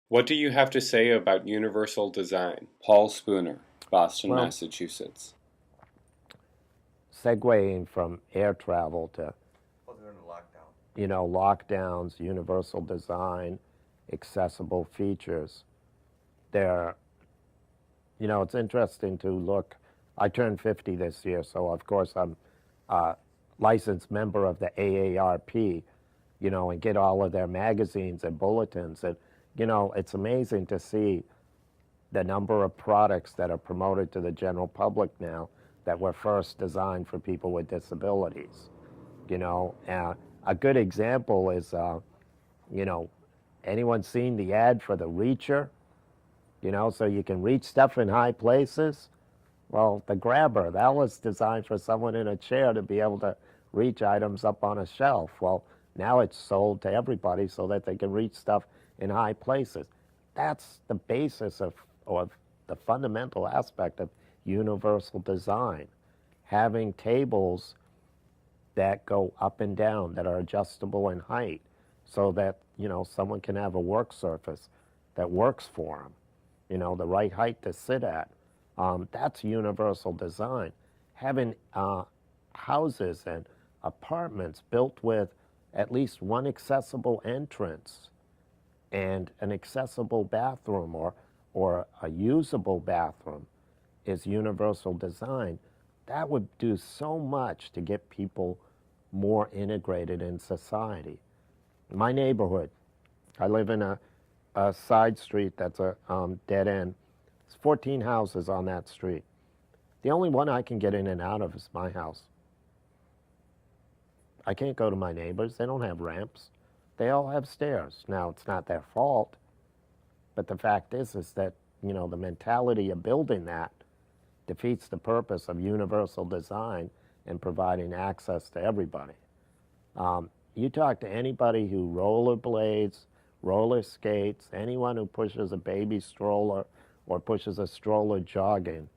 What do you have to say about universal design? Paul Spooner, Boston, Well, Massachusetts. segueing from air travel to, They're in lockdown. lockdowns, universal design, accessible features, they're, it's interesting to look. I turned 50 this year, so of course I'm a licensed member of the AARP, and get all of their magazines and bulletins. And, it's amazing to see the number of products that are promoted to the general public now that were first designed for people with disabilities. A good example is, you know, anyone seen the ad for the reacher? So you can reach stuff in high places. Well, the grabber, that was designed for someone in a chair to be able to reach items up on a shelf. Well, now it's sold to everybody so that they can reach stuff in high places. That's the basis of the fundamental aspect of universal design. Having tables that go up and down, that are adjustable in height, so that, someone can have a work surface that works for them, the right height to sit at. That's universal design. Having houses and apartments built with at least one accessible entrance and an accessible bathroom, or a usable bathroom, is universal design. That would do so much to get people more integrated in society. My neighborhood, I live in a side street that's a dead end. There's 14 houses on that street. The only one I can get in and out of is my house. I can't go to my neighbors. They don't have ramps. They all have stairs. Now, it's not their fault, but the fact is that, the mentality of building that defeats the purpose of universal design and providing access to everybody. You talk to anybody who rollerblades, roller skates, anyone who pushes a baby stroller or pushes a stroller jogging,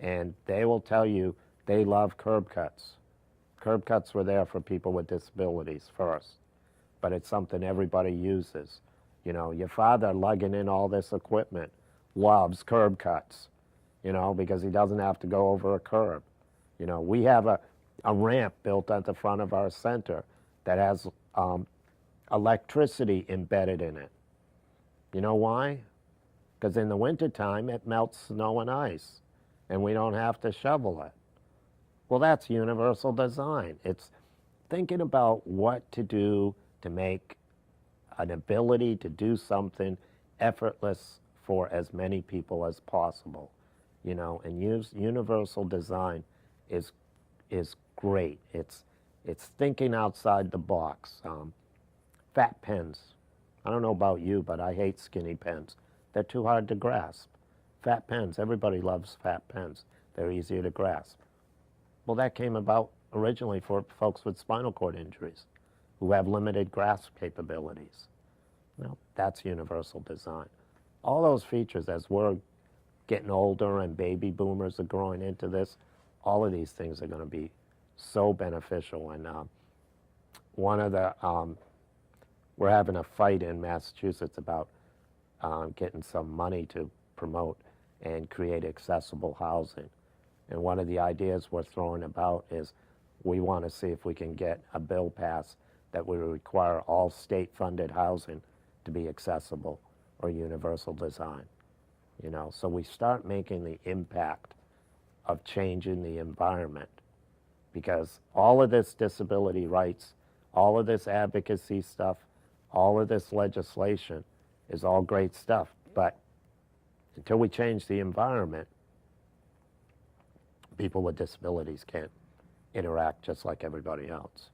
and they will tell you they love curb cuts. Curb cuts were there for people with disabilities first, but it's something everybody uses. Your father lugging in all this equipment loves curb cuts, because he doesn't have to go over a curb. We have a ramp built at the front of our center that has electricity embedded in it. You know why? Because in the wintertime, it melts snow and ice, and we don't have to shovel it. Well, that's universal design. It's thinking about what to do to make an ability to do something effortless for as many people as possible. And universal design is great. It's thinking outside the box. Fat pens. I don't know about you, but I hate skinny pens. They're too hard to grasp. Fat pens, everybody loves fat pens. They're easier to grasp. Well, that came about originally for folks with spinal cord injuries who have limited grasp capabilities. Well, that's universal design. All those features, as we're getting older and baby boomers are growing into this, all of these things are going to be so beneficial. And one of the, we're having a fight in Massachusetts about getting some money to promote and create accessible housing. And one of the ideas we're throwing about is we want to see if we can get a bill passed that would require all state-funded housing to be accessible or universal design. So we start making the impact of changing the environment, because all of this disability rights, all of this advocacy stuff, all of this legislation is all great stuff, but until we change the environment, people with disabilities can't interact just like everybody else.